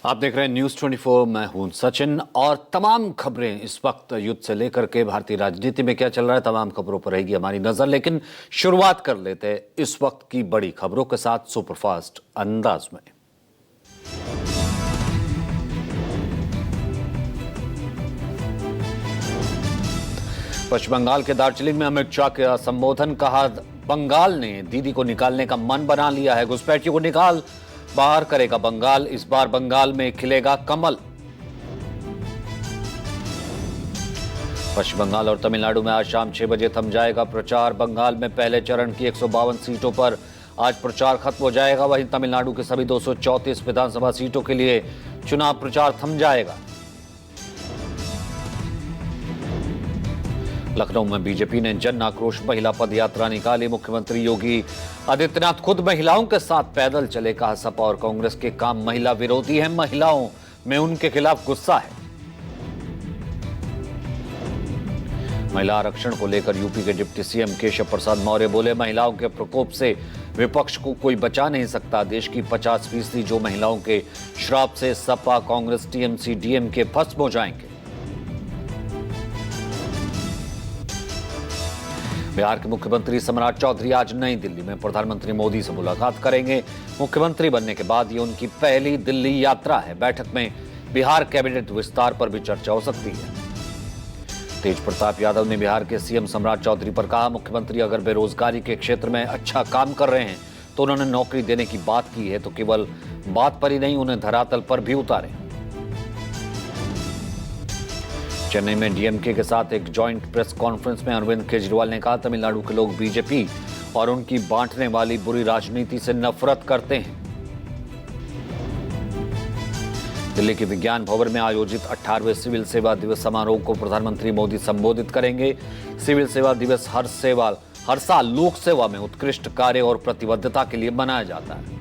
आप देख रहे हैं न्यूज 24। मैं हूं सचिन और तमाम खबरें इस वक्त युद्ध से लेकर के भारतीय राजनीति में क्या चल रहा है, तमाम खबरों पर रहेगी हमारी नजर। लेकिन शुरुआत कर लेते हैं इस वक्त की बड़ी खबरों के साथ सुपरफास्ट अंदाज में। पश्चिम बंगाल के दार्जिलिंग में अमित शाह का संबोधन। कहा, बंगाल ने दीदी को निकालने का मन बना लिया है, घुसपैठियों को निकाल बाहर करेगा बंगाल, इस बार बंगाल में खिलेगा कमल। पश्चिम बंगाल और तमिलनाडु में आज शाम 6 बजे थम जाएगा प्रचार। बंगाल में पहले चरण की 152 सीटों पर आज प्रचार खत्म हो जाएगा। वहीं तमिलनाडु के सभी 234 विधानसभा सीटों के लिए चुनाव प्रचार थम जाएगा। लखनऊ में बीजेपी ने जन आक्रोश महिला पद यात्रा निकाली। मुख्यमंत्री योगी आदित्यनाथ खुद महिलाओं के साथ पैदल चले। कहा, सपा और कांग्रेस के काम महिला विरोधी हैं, महिलाओं में उनके खिलाफ गुस्सा है। महिला आरक्षण को लेकर यूपी के डिप्टी सीएम केशव प्रसाद मौर्य बोले, महिलाओं के प्रकोप से विपक्ष को कोई बचा नहीं सकता। देश की 50% जो महिलाओं के श्राप से सपा, कांग्रेस, टीएमसी, डीएमके भस्म हो जाएंगे। बिहार के मुख्यमंत्री सम्राट चौधरी आज नई दिल्ली में प्रधानमंत्री मोदी से मुलाकात करेंगे। मुख्यमंत्री बनने के बाद ये उनकी पहली दिल्ली यात्रा है। बैठक में बिहार कैबिनेट विस्तार पर भी चर्चा हो सकती है। तेज प्रताप यादव ने बिहार के सीएम सम्राट चौधरी पर कहा, मुख्यमंत्री अगर बेरोजगारी के क्षेत्र में अच्छा काम कर रहे हैं तो उन्होंने नौकरी देने की बात की है, तो केवल बात पर ही नहीं, उन्हें धरातल पर भी उतारें। चेन्नई में डीएमके के साथ एक जॉइंट प्रेस कॉन्फ्रेंस में अरविंद केजरीवाल ने कहा, तमिलनाडु के लोग बीजेपी और उनकी बांटने वाली बुरी राजनीति से नफरत करते हैं। दिल्ली के विज्ञान भवन में आयोजित 18वें सिविल सेवा दिवस समारोह को प्रधानमंत्री मोदी संबोधित करेंगे। सिविल सेवा दिवस हर साल लोक सेवा में उत्कृष्ट कार्य और प्रतिबद्धता के लिए मनाया जाता है।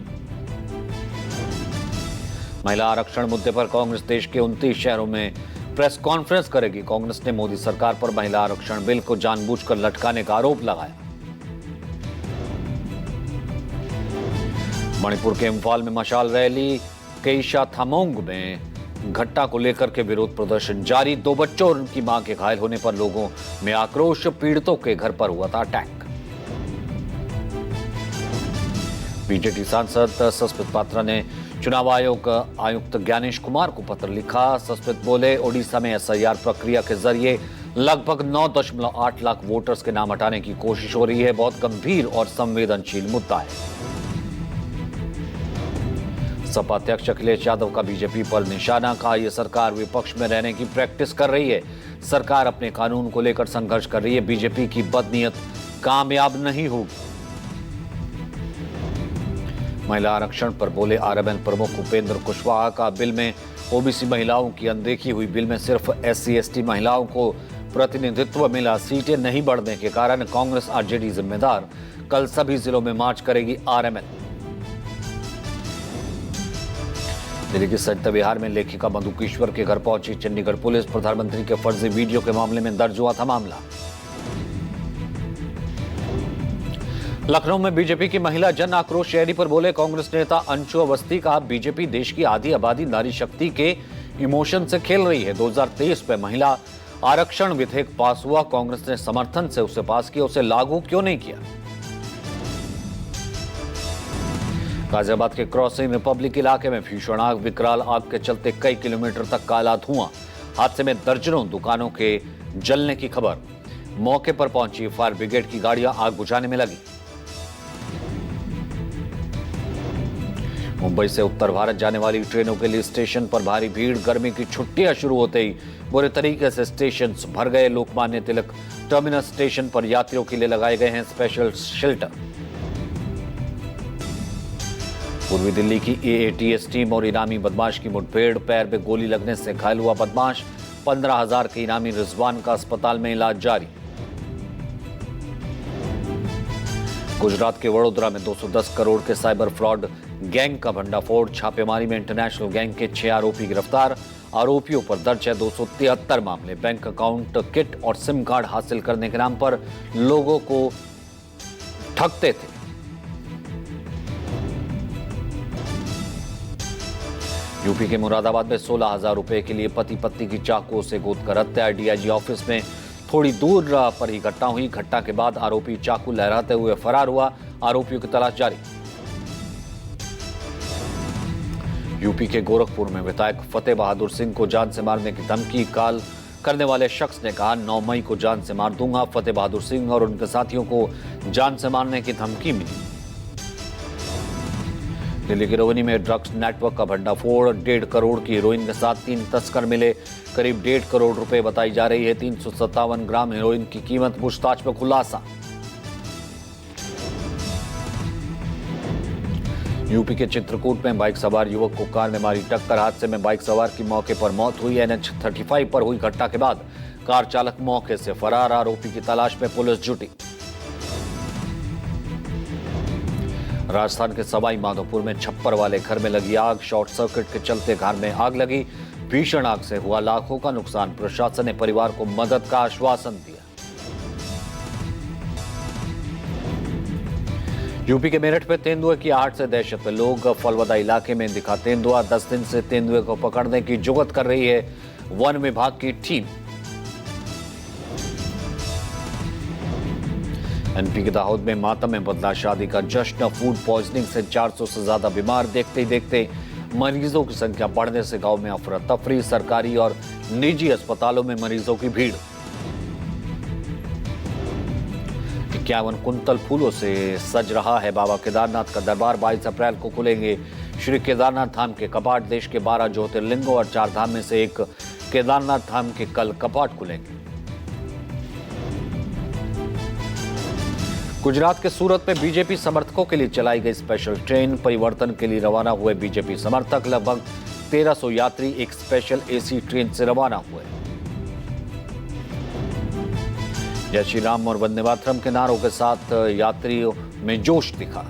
महिला आरक्षण मुद्दे पर कांग्रेस देश के 29 शहरों में प्रेस कॉन्फ्रेंस करेगी। कांग्रेस ने मोदी सरकार पर महिला आरक्षण बिल को जानबूझकर लटकाने का आरोप लगाया। मणिपुर के इम्फाल में मशाल रैली। केइशा थामोंग में घटना को लेकर के विरोध प्रदर्शन जारी। 2 बच्चों और उनकी मां के घायल होने पर लोगों में आक्रोश। पीड़ितों के घर पर हुआ था अटैक। बीजेपी सांसद सस्मित पात्रा ने चुनाव आयोग आयुक्त ज्ञानेश कुमार को पत्र लिखा। सस्मित बोले, ओडिशा में एसआईआर प्रक्रिया के जरिए लगभग 9.8 लाख वोटर्स के नाम हटाने की कोशिश हो रही है। बहुत गंभीर और संवेदनशील मुद्दा है। सपा अध्यक्ष अखिलेश यादव का बीजेपी पर निशाना। कहा, यह सरकार विपक्ष में रहने की प्रैक्टिस कर रही है। सरकार अपने कानून को लेकर संघर्ष कर रही है। बीजेपी की बदनीयत कामयाब नहीं होगी। महिला आरक्षण पर बोले आरएमएल प्रमुख उपेंद्र कुशवाहा का, बिल में ओबीसी महिलाओं की अनदेखी हुई। बिल में सिर्फ एससी/एसटी महिलाओं को प्रतिनिधित्व मिला। सीटें नहीं बढ़ने के कारण कांग्रेस आरजेडी जिम्मेदार। कल सभी जिलों में मार्च करेगी आरएमएल। दिल्ली के सरिता विहार में लेखिका मधुकेश्वर के घर पहुंची चंडीगढ़ पुलिस। प्रधानमंत्री के फर्जी वीडियो के मामले में दर्ज हुआ था मामला। लखनऊ में बीजेपी की महिला जन आक्रोश रैली पर बोले कांग्रेस नेता अंशु अवस्थी। कहा, बीजेपी देश की आधी आबादी नारी शक्ति के इमोशन से खेल रही है। 2023 में महिला आरक्षण विधेयक पास हुआ, कांग्रेस ने समर्थन से उसे पास किया, उसे लागू क्यों नहीं किया। गाजियाबाद के क्रॉसिंग रिपब्लिक इलाके में भीषण आग। विकराल आग के चलते कई किलोमीटर तक काला धुआं। हादसे में दर्जनों दुकानों के जलने की खबर। मौके पर पहुंची फायर ब्रिगेड की गाड़ियां आग बुझाने में लगी। मुंबई से उत्तर भारत जाने वाली ट्रेनों के लिए स्टेशन पर भारी भीड़। गर्मी की छुट्टियां शुरू होते ही बुरे तरीके से स्टेशन भर गए। लोकमान्य तिलक टर्मिनस स्टेशन पर यात्रियों के लिए लगाए गए हैं स्पेशल शेल्टर। पूर्वी दिल्ली की एएटीएस टीम और इनामी बदमाश की मुठभेड़। पैर में गोली लगने से घायल हुआ बदमाश। 15,000 के इनामी रिजवान का अस्पताल में इलाज जारी। गुजरात के वडोदरा में 210 करोड़ के साइबर फ्रॉड गैंग का भंडाफोड़। छापेमारी में इंटरनेशनल गैंग के 6 आरोपी गिरफ्तार। आरोपियों पर दर्ज है 273 मामले। बैंक अकाउंट, किट और सिम कार्ड हासिल करने के नाम पर लोगों को ठगते थे। यूपी के मुरादाबाद में 16,000 रुपए के लिए पति पत्नी की चाकू से गोदकर हत्या। डीआईजी ऑफिस में थोड़ी दूर पर ही घटना हुई। घटना के बाद आरोपी चाकू लहराते हुए फरार हुआ। आरोपियों की तलाश जारी। यूपी के गोरखपुर में विधायक फतेह बहादुर सिंह को जान से मारने की धमकी। कॉल करने वाले शख्स ने कहा 9 मई को जान से मार दूंगा। फतेह बहादुर सिंह और उनके साथियों को जान से मारने की धमकी मिली। दिल्ली के रोहिणी में ड्रग्स नेटवर्क का भंडाफोड़। 1.5 करोड़ की हीरोइन के साथ 3 तस्कर मिले। करीब 1.5 करोड़ रुपए बताई जा रही है। 357 ग्राम हीरोइन की कीमत। पूछताछ में खुलासा। यूपी के चित्रकूट में बाइक सवार युवक को कार ने मारी टक्कर। हादसे में बाइक सवार की मौके पर मौत हुई। NH 35 पर हुई घटना के बाद कार चालक मौके से फरार। आरोपी की तलाश में पुलिस जुटी। राजस्थान के सवाई माधोपुर में छप्पर वाले घर में लगी आग। शॉर्ट सर्किट के चलते घर में आग लगी। भीषण आग से हुआ लाखों का नुकसान। प्रशासन ने परिवार को मदद का आश्वासन दिया। यूपी के मेरठ में तेंदुए की आहट से दहशत में लोग। फलवदा इलाके में दिखा तेंदुआ। 10 दिन से तेंदुए को पकड़ने की जुगत कर रही है वन विभाग की टीम। एमपी के दाहोद में मातम में बदला शादी का जश्न। फूड पॉइजनिंग से 400 से ज्यादा बीमार। देखते ही देखते मरीजों की संख्या बढ़ने से गांव में अफरा तफरी। सरकारी और निजी अस्पतालों में मरीजों की भीड़। 51 कुंतल फूलों से सज रहा है बाबा केदारनाथ का दरबार। 22 अप्रैल को खुलेंगे श्री केदारनाथ धाम के कपाट। देश के 12 ज्योतिर्लिंगों और 4 धाम में से एक केदारनाथ धाम के कल कपाट खुलेंगे। गुजरात के सूरत में बीजेपी समर्थकों के लिए चलाई गई स्पेशल ट्रेन। परिवर्तन के लिए रवाना हुए बीजेपी समर्थक। लगभग 1300 यात्री एक स्पेशल एसी ट्रेन से रवाना हुए। जय श्री राम और वंदे मातरम के नारों के साथ यात्रियों में जोश दिखा।